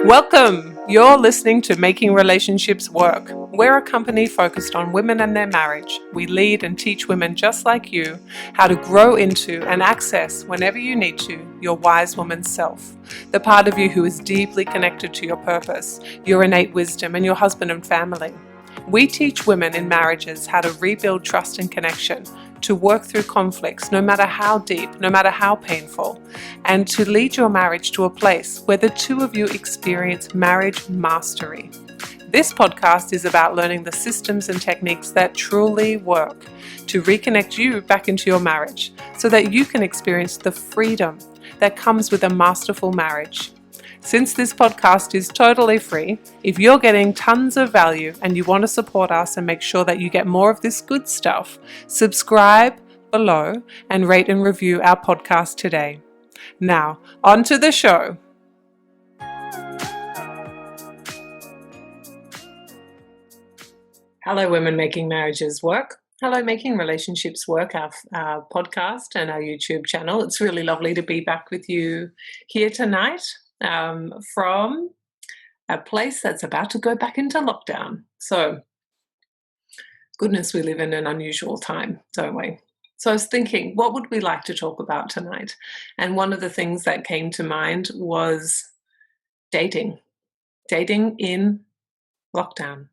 Welcome! You're listening to Making Relationships Work. We're a company focused on women and their marriage. We lead and teach women just like you how to grow into and access, whenever you need to, your wise woman self. The part of you who is deeply connected to your purpose, your innate wisdom, and your husband and family. We teach women in marriages how to rebuild trust and connection, to work through conflicts, no matter how deep, no matter how painful, and to lead your marriage to a place where the two of you experience marriage mastery. This podcast is about learning the systems and techniques that truly work to reconnect you back into your marriage so that you can experience the freedom that comes with a masterful marriage. Since this podcast is totally free, if you're getting tons of value and you want to support us and make sure that you get more of this good stuff, subscribe below and rate and review our podcast today. Now, on to the show. Hello, Women Making Marriages Work. Hello, Making Relationships Work, our podcast and our YouTube channel. It's really lovely to be back with you here tonight. From a place that's about to go back into lockdown. So, goodness, we live in an unusual time, don't we? So I was thinking, what would we like to talk about tonight? And one of the things that came to mind was dating in lockdown.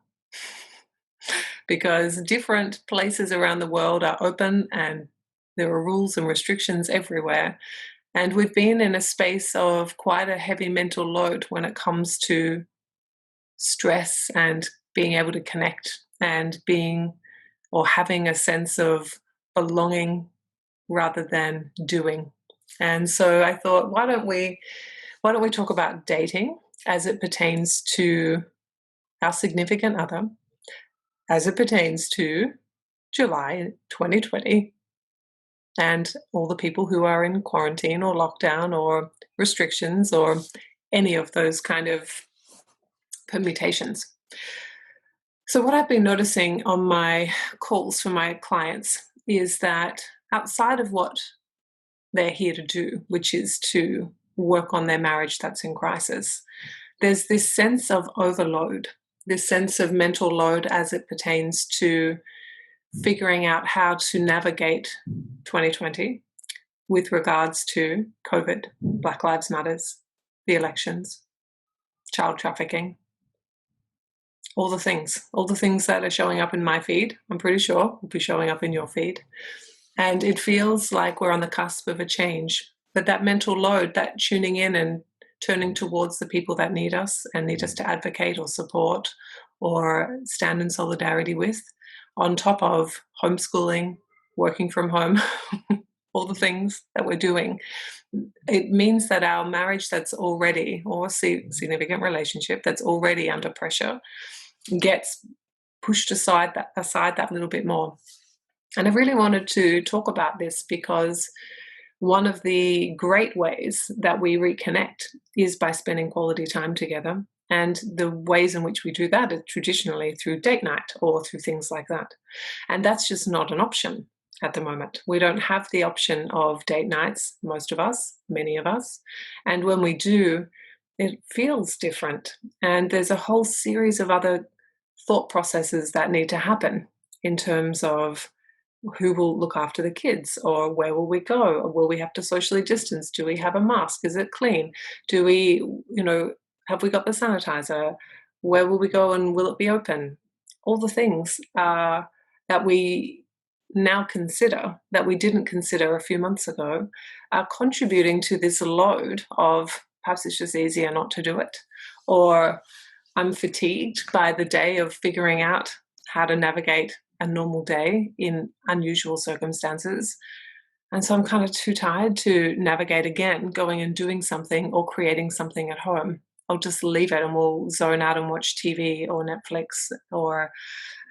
Because different places around the world are open and there are rules and restrictions everywhere. And we've been in a space of quite a heavy mental load when it comes to stress and being able to connect and being or having a sense of belonging rather than doing. And so I thought, why don't we talk about dating as it pertains to our significant other, as it pertains to July 2020. And all the people who are in quarantine or lockdown or restrictions or any of those kind of permutations. So what I've been noticing on my calls for my clients is that outside of what they're here to do, which is to work on their marriage that's in crisis, there's this sense of overload, this sense of mental load as it pertains to figuring out how to navigate 2020 with regards to COVID, Black Lives Matters, the elections, child trafficking, all the things that are showing up in my feed, I'm pretty sure will be showing up in your feed. And it feels like we're on the cusp of a change. But that mental load, that tuning in and turning towards the people that need us and need us to advocate or support or stand in solidarity with, on top of homeschooling, working from home, all the things that we're doing, it means that our marriage that's already, or significant relationship that's already under pressure, gets pushed aside that little bit more. And I really wanted to talk about this because one of the great ways that we reconnect is by spending quality time together. And the ways in which we do that are traditionally through date night or through things like that. And that's just not an option at the moment. We don't have the option of date nights, most of us, many of us. And when we do, it feels different. And there's a whole series of other thought processes that need to happen in terms of who will look after the kids, or where will we go, or will we have to socially distance? Do we have a mask? Is it clean? Do we, have we got the sanitizer? Where will we go and will it be open? All the things that we now consider that we didn't consider a few months ago are contributing to this load of perhaps it's just easier not to do it, or I'm fatigued by the day of figuring out how to navigate a normal day in unusual circumstances. And so I'm kind of too tired to navigate again, going and doing something or creating something at home. I'll just leave it and we'll zone out and watch TV or Netflix or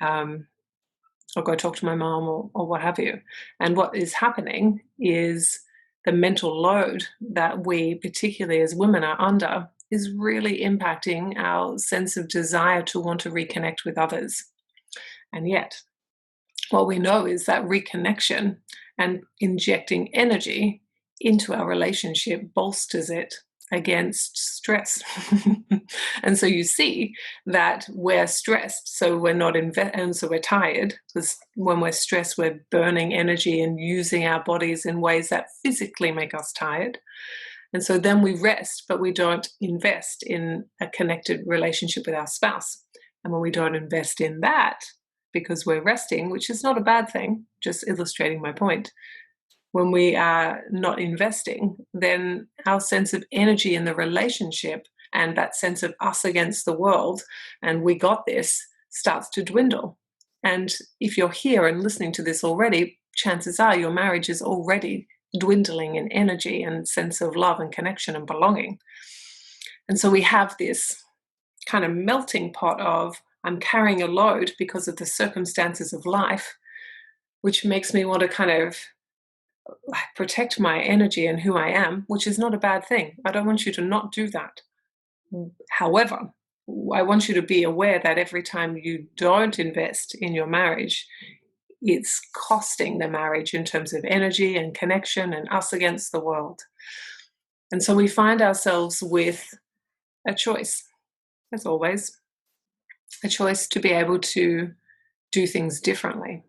go talk to my mom or what have you. And what is happening is the mental load that we, particularly as women, are under is really impacting our sense of desire to want to reconnect with others. And yet, what we know is that reconnection and injecting energy into our relationship bolsters it against stress. And so you see that we're stressed, so we're not and so we're tired, because when we're stressed, we're burning energy and using our bodies in ways that physically make us tired. And so then we rest, but we don't invest in a connected relationship with our spouse. And when we don't invest in that because we're resting, which is not a bad thing, just illustrating my point, when we are not investing, then our sense of energy in the relationship and that sense of us against the world and we got this starts to dwindle. And if you're here and listening to this already, chances are your marriage is already dwindling in energy and sense of love and connection and belonging. And so we have this kind of melting pot of I'm carrying a load because of the circumstances of life, which makes me want to kind of protect my energy and who I am, which is not a bad thing. I don't want you to not do that. However, I want you to be aware that every time you don't invest in your marriage, it's costing the marriage in terms of energy and connection and us against the world. And so we find ourselves with a choice, as always, a choice to be able to do things differently.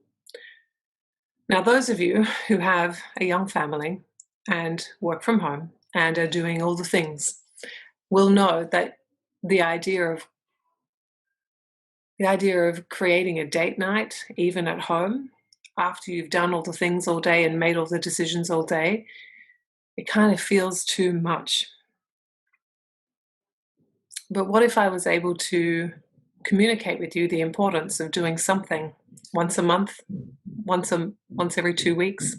Now, those of you who have a young family and work from home and are doing all the things will know that the idea of creating a date night, even at home, after you've done all the things all day and made all the decisions all day, it kind of feels too much. But what if I was able to communicate with you the importance of doing something once a month, once every 2 weeks,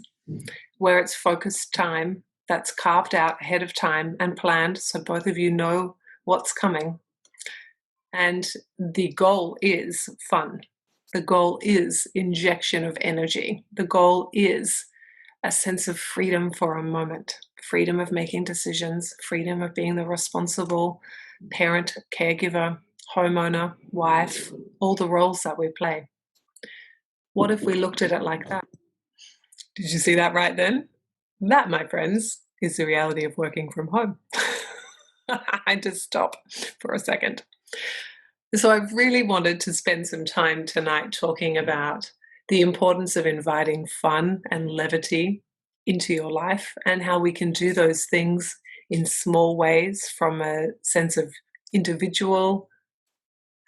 where it's focused time that's carved out ahead of time and planned so both of you know what's coming. And the goal is fun. The goal is injection of energy. The goal is a sense of freedom for a moment, freedom of making decisions, freedom of being the responsible parent, caregiver, homeowner, wife, all the roles that we play. What if we looked at it like that? Did you see that right then? That, my friends, is the reality of working from home. I had to stop for a second. So I've really wanted to spend some time tonight talking about the importance of inviting fun and levity into your life and how we can do those things in small ways from a sense of individual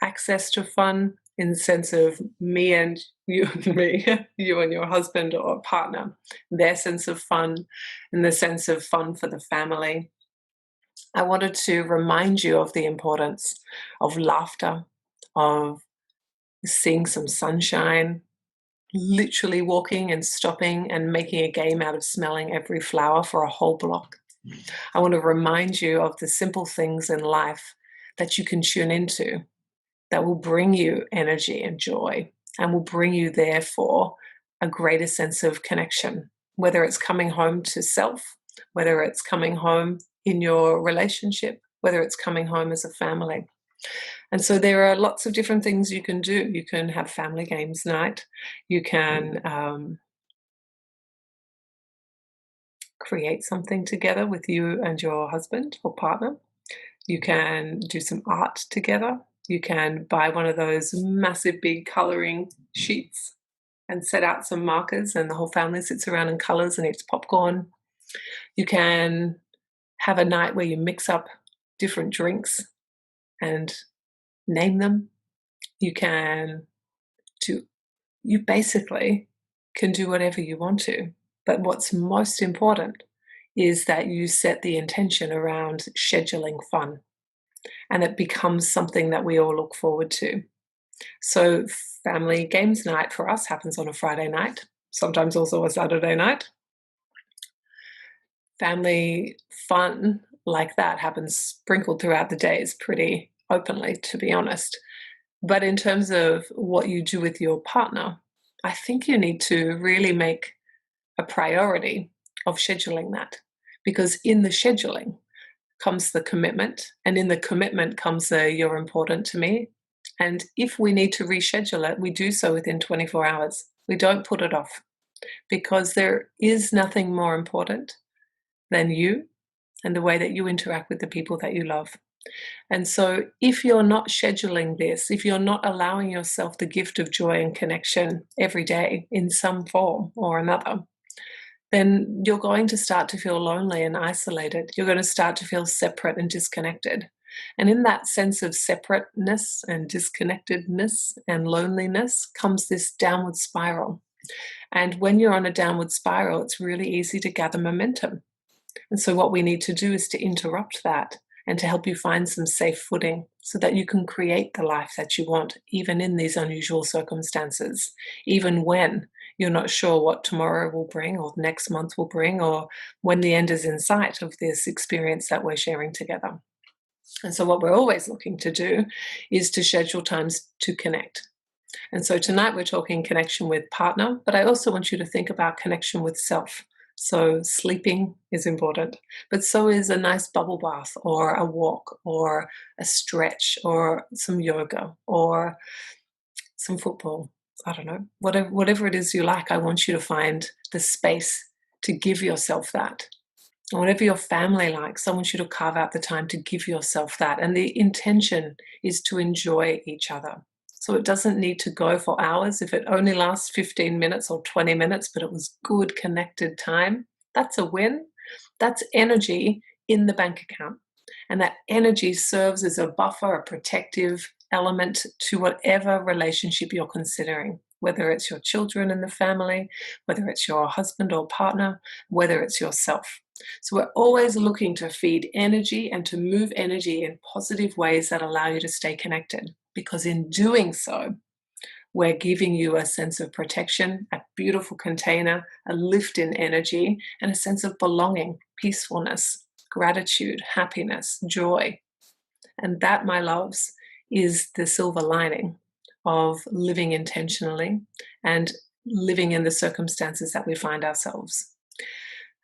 access to fun, in the sense of me and you and me, you and your husband or partner, their sense of fun, and the sense of fun for the family. I wanted to remind you of the importance of laughter, of seeing some sunshine, literally walking and stopping and making a game out of smelling every flower for a whole block. I want to remind you of the simple things in life that you can tune into that will bring you energy and joy and will bring you, therefore, a greater sense of connection, whether it's coming home to self, whether it's coming home in your relationship, whether it's coming home as a family. And so there are lots of different things you can do. You can have family games night. You can create something together with you and your husband or partner. You can do some art together. You can buy one of those massive big coloring sheets and set out some markers and the whole family sits around and colors and eats popcorn. You can have a night where you mix up different drinks and name them. You basically can do whatever you want to. But what's most important is that you set the intention around scheduling fun and it becomes something that we all look forward to. So family games night for us happens on a Friday night, sometimes also a Saturday night. Family fun like that happens sprinkled throughout the days pretty openly, to be honest. But in terms of what you do with your partner, I think you need to really make a priority of scheduling that, because in the scheduling comes the commitment, and in the commitment comes the you're important to me. And if we need to reschedule it, we do so within 24 hours. We don't put it off, because there is nothing more important than you and the way that you interact with the people that you love. And so, if you're not scheduling this, if you're not allowing yourself the gift of joy and connection every day in some form or another, then you're going to start to feel lonely and isolated. You're going to start to feel separate and disconnected. And in that sense of separateness and disconnectedness and loneliness comes this downward spiral. And when you're on a downward spiral, it's really easy to gather momentum. And so, what we need to do is to interrupt that and to help you find some safe footing so that you can create the life that you want, even in these unusual circumstances, even when you're not sure what tomorrow will bring, or next month will bring, or when the end is in sight of this experience that we're sharing together. And so, what we're always looking to do is to schedule times to connect. And so, tonight we're talking connection with partner, but I also want you to think about connection with self. So, sleeping is important, but so is a nice bubble bath, or a walk, or a stretch, or some yoga, or some football. I don't know, whatever it is you like. I want you to find the space to give yourself that. And whatever your family likes, I want you to carve out the time to give yourself that. And the intention is to enjoy each other. So it doesn't need to go for hours. If it only lasts 15 minutes or 20 minutes, but it was good connected time, that's a win. That's energy in the bank account. And that energy serves as a buffer, a protective element to whatever relationship you're considering, whether it's your children in the family, whether it's your husband or partner, whether it's yourself. So we're always looking to feed energy and to move energy in positive ways that allow you to stay connected, because in doing so, we're giving you a sense of protection, a beautiful container, a lift in energy, and a sense of belonging, peacefulness, gratitude, happiness, joy. And that, my loves, is the silver lining of living intentionally and living in the circumstances that we find ourselves.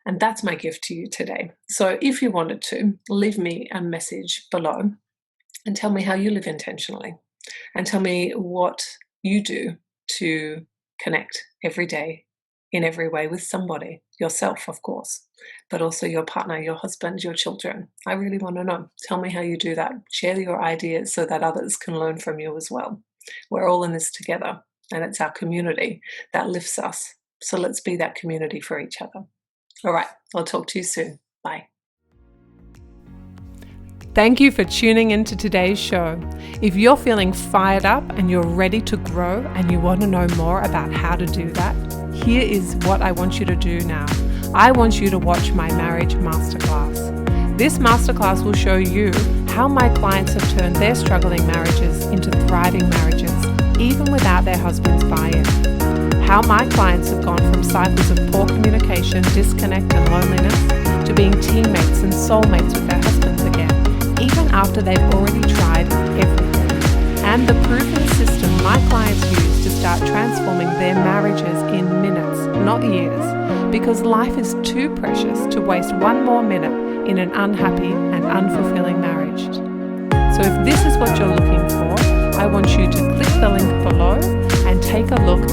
And that's my gift to you today. So if you wanted to, leave me a message below and tell me how you live intentionally, and tell me what you do to connect every day in every way with somebody, yourself, of course, but also your partner, your husband, your children. I really want to know. Tell me how you do that. Share your ideas so that others can learn from you as well. We're all in this together, and it's our community that lifts us. So let's be that community for each other. All right, I'll talk to you soon. Bye. Thank you for tuning into today's show. If you're feeling fired up and you're ready to grow and you want to know more about how to do that, here is what I want you to do now. I want you to watch my marriage masterclass. This masterclass will show you how my clients have turned their struggling marriages into thriving marriages, even without their husband's buy-in. How my clients have gone from cycles of poor communication, disconnect and loneliness to being teammates and soulmates with their husbands again, even after they've already tried everything. And the proven system my clients use to start transforming their marriages in minutes, not years, because life is too precious to waste one more minute in an unhappy and unfulfilling marriage. So if this is what you're looking for, I want you to click the link below and take a look